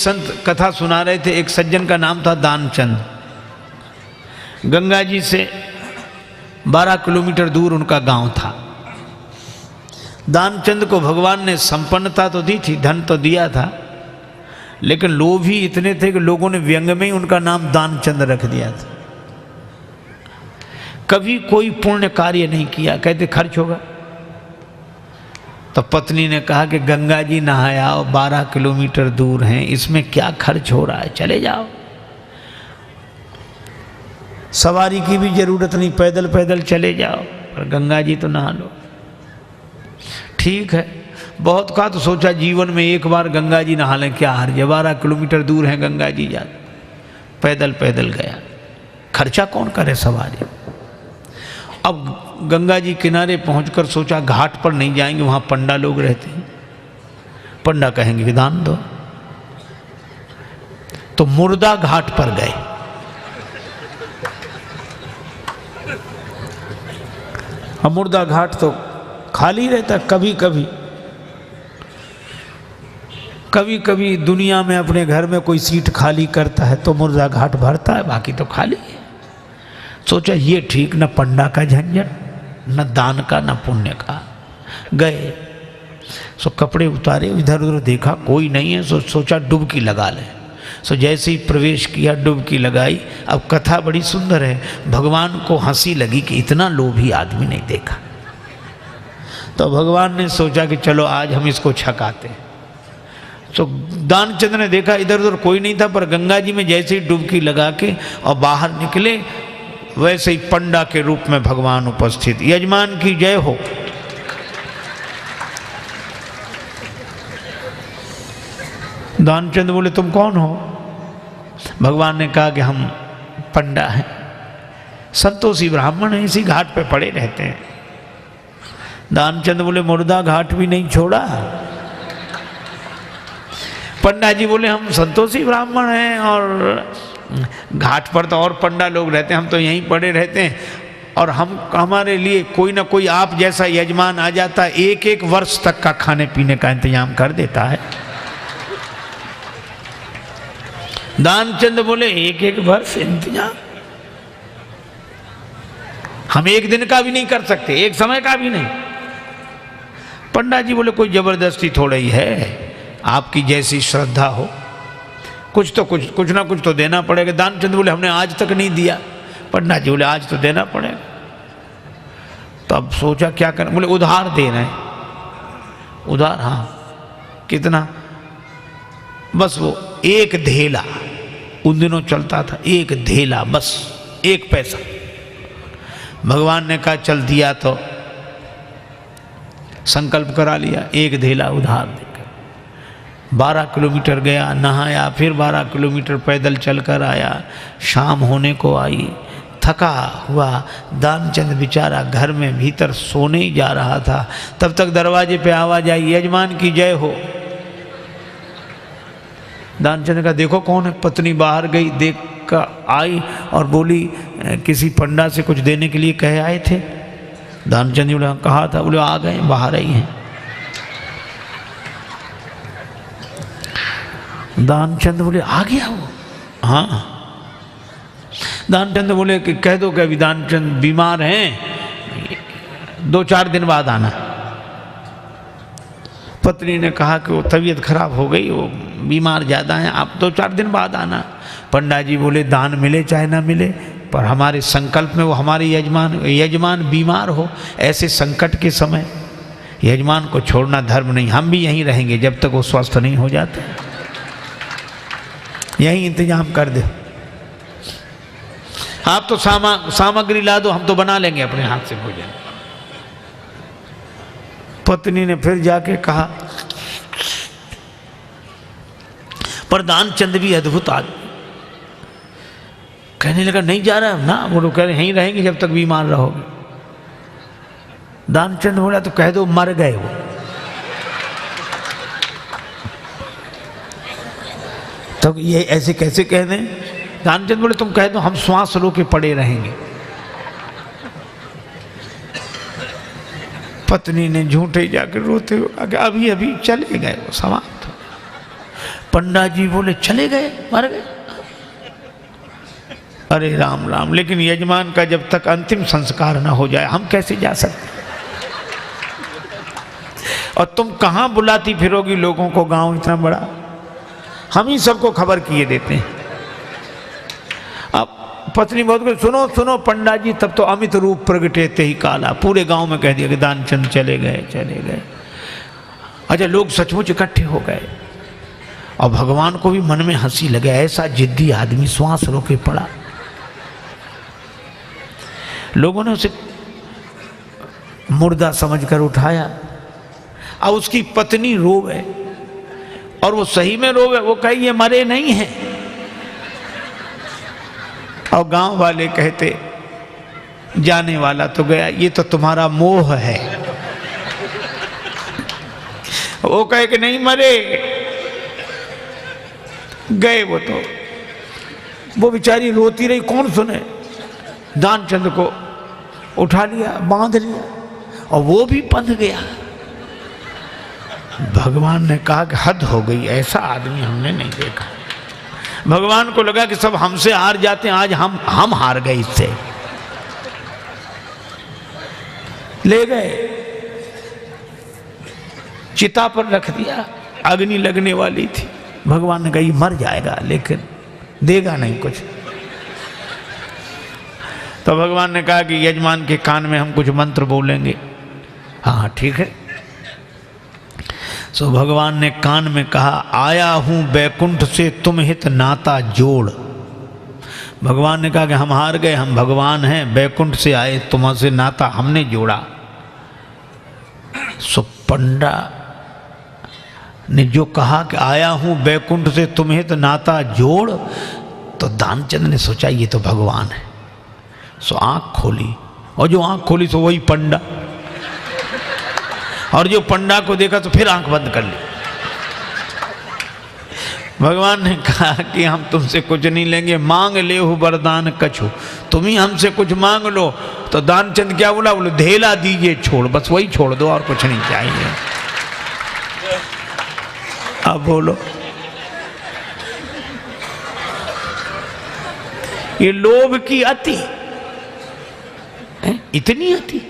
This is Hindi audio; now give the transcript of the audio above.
संत कथा सुना रहे थे। एक सज्जन का नाम था दानचंद। गंगा जी से 12 किलोमीटर दूर उनका गांव था। दानचंद को भगवान ने संपन्नता तो दी थी, धन तो दिया था, लेकिन लोभ ही इतने थे कि लोगों ने व्यंग में ही उनका नाम दानचंद रख दिया था। कभी कोई पुण्य कार्य नहीं किया, कहते खर्च होगा। तो पत्नी ने कहा कि गंगा जी नहाया 12 किलोमीटर दूर हैं, इसमें क्या खर्च हो रहा है, चले जाओ। सवारी की भी जरूरत नहीं, पैदल पैदल चले जाओ, पर गंगा जी तो नहा लो। ठीक है, बहुत कहा तो सोचा जीवन में एक बार गंगा जी नहा लें, क्या हर्ज है, 12 किलोमीटर दूर है गंगा जी, जा पैदल पैदल गया, खर्चा कौन करे सवारी। अब गंगा जी किनारे पहुंचकर सोचा घाट पर नहीं जाएंगे, वहां पंडा लोग रहते हैं, पंडा कहेंगे कि दान दो। तो मुर्दा घाट पर गए। अब मुर्दा घाट तो खाली रहता, कभी कभी दुनिया में अपने घर में कोई सीट खाली करता है तो मुर्दा घाट भरता है, बाकी तो खाली है। सोचा ये ठीक, न पंडा का झंझट, न दान का, न पुण्य का। गए सो कपड़े उतारे, इधर उधर देखा कोई नहीं है, सोचा डुबकी लगा ले। सो जैसे ही प्रवेश किया, डुबकी लगाई। अब कथा बड़ी सुंदर है, भगवान को हंसी लगी कि इतना लोभी आदमी नहीं देखा। तो भगवान ने सोचा कि चलो आज हम इसको छकाते हैं। तो दानचंद ने देखा इधर उधर कोई नहीं था, पर गंगा जी में जैसे ही डुबकी लगा के और बाहर निकले, वैसे ही पंडा के रूप में भगवान उपस्थित। यजमान की जय हो। दानचंद बोले तुम कौन हो? भगवान ने कहा कि हम पंडा हैं, संतोषी ब्राह्मण हैं, इसी घाट पे पड़े रहते हैं। दानचंद बोले मुर्दा घाट भी नहीं छोड़ा। पंडा जी बोले हम संतोषी ब्राह्मण हैं और घाट पर तो और पंडा लोग रहते हैं, हम तो यहीं पड़े रहते हैं, और हमारे लिए कोई ना कोई आप जैसा यजमान आ जाता है, 1-1 वर्ष तक का खाने पीने का इंतजाम कर देता है। दानचंद बोले 1-1 वर्ष इंतजाम? हम एक दिन का भी नहीं कर सकते, एक समय का भी नहीं। पंडा जी बोले कोई जबरदस्ती थोड़ा ही है, आपकी जैसी श्रद्धा हो, कुछ ना कुछ तो देना पड़ेगा। दानचंद बोले हमने आज तक नहीं दिया। पंडा जी बोले आज तो देना पड़ेगा। तो अब सोचा क्या करना, बोले उधार दे रहे हैं। उधार? हाँ। कितना? बस वो 1 धेला, उन दिनों चलता था, 1 धेला, बस 1 पैसा। भगवान ने कहा चल दिया, तो संकल्प करा लिया, 1 धेला उधार देकर 12 किलोमीटर गया, नहाया, फिर 12 किलोमीटर पैदल चलकर आया। शाम होने को आई, थका हुआ दानचंद बेचारा घर में भीतर सोने ही जा रहा था। तब तक दरवाजे पे आवाज आई, यजमान की जय हो। दानचंद का देखो कौन है। पत्नी बाहर गई, देख कर आई और बोली किसी पंडा से कुछ देने के लिए कहे आए थे? दानचंद जी बोले कहा था। बोले आ गए, बाहर आई हैं। दानचंद बोले आ गया वो? हाँ। दानचंद बोले कि कह दो कि अभी दानचंद बीमार हैं, 2-4 दिन बाद आना। पत्नी ने कहा कि वो तबीयत खराब हो गई, वो बीमार ज़्यादा हैं, आप 2-4 दिन बाद आना। पंडा जी बोले दान मिले चाहे ना मिले, पर हमारे संकल्प में वो हमारे यजमान बीमार हो, ऐसे संकट के समय यजमान को छोड़ना धर्म नहीं। हम भी यहीं रहेंगे जब तक वो स्वस्थ नहीं हो जाते, यहीं इंतजाम कर दे। आप तो सामग्री ला दो, हम तो बना लेंगे अपने हाथ से भोजन। पत्नी ने फिर जाके कहा, पर दानचंद भी अद्भुत आदमी, कहने लगा नहीं जा रहा ना। वो लोग कह रहे यहीं रहेंगे जब तक बीमार रहोगे। दानचंद बोला तो कह दो मर गए वो। तो ये ऐसे कैसे कह दें? दानचंद बोले तुम कह दो हम श्वास रो के पड़े रहेंगे। पत्नी ने झूठे जाकर रोते हुए अभी चले गए, वो समाप्त। पंडा जी बोले चले गए, मर गए। अरे राम राम, लेकिन यजमान का जब तक अंतिम संस्कार ना हो जाए हम कैसे जा सकते? और तुम कहाँ बुलाती फिरोगी लोगों को, गांव इतना बड़ा, हम ही सबको खबर किए देते हैं। अब पत्नी बहुत कुछ, सुनो सुनो पंडा जी, तब तो अमित रूप प्रगटेते ही काला, पूरे गांव में कह दिया कि दानचंद चले गए चले गए। अच्छा, लोग सचमुच इकट्ठे हो गए और भगवान को भी मन में हंसी लगे, ऐसा जिद्दी आदमी श्वास रोके पड़ा। लोगों ने उसे मुर्दा समझकर उठाया। अब उसकी पत्नी रोवे, और वो सही में रोवे, वो कहे ये मरे नहीं हैं। और गांव वाले कहते जाने वाला तो गया, ये तो तुम्हारा मोह है। वो कहे कि नहीं मरे, गए वो तो। वो बेचारी रोती रही, कौन सुने। दानचंद को उठा लिया, बांध लिया, और वो भी बंध गया। भगवान ने कहा कि हद हो गई, ऐसा आदमी हमने नहीं देखा। भगवान को लगा कि सब हमसे हार जाते हैं, आज हम हार गए इससे। ले गए, चिता पर रख दिया, अग्नि लगने वाली थी। भगवान ने कहा ये मर जाएगा लेकिन देगा नहीं कुछ। तो भगवान ने कहा कि यजमान के कान में हम कुछ मंत्र बोलेंगे। हाँ ठीक है। सो भगवान ने कान में कहा, आया हूं बैकुंठ से तुम हित नाता जोड़। भगवान ने कहा कि हम हार गए, हम भगवान हैं, बैकुंठ से आए, तुमसे नाता हमने जोड़ा। सो पंडा ने जो कहा कि आया हूं बैकुंठ से तुम हित नाता जोड़, तो दानचंद ने सोचा ये तो भगवान है। सो आंख खोली, और जो आंख खोली तो वही पंडा, और जो पंडा को देखा तो फिर आंख बंद कर ली। भगवान ने कहा कि हम तुमसे कुछ नहीं लेंगे, मांग ले हो वरदान कछु, तुम ही हमसे कुछ मांग लो। तो दानचंद क्या बोला, बोले धेला दीजिए छोड़, बस वही छोड़ दो और कुछ नहीं चाहिए। अब बोलो, ये लोभ की अति, इतनी अति।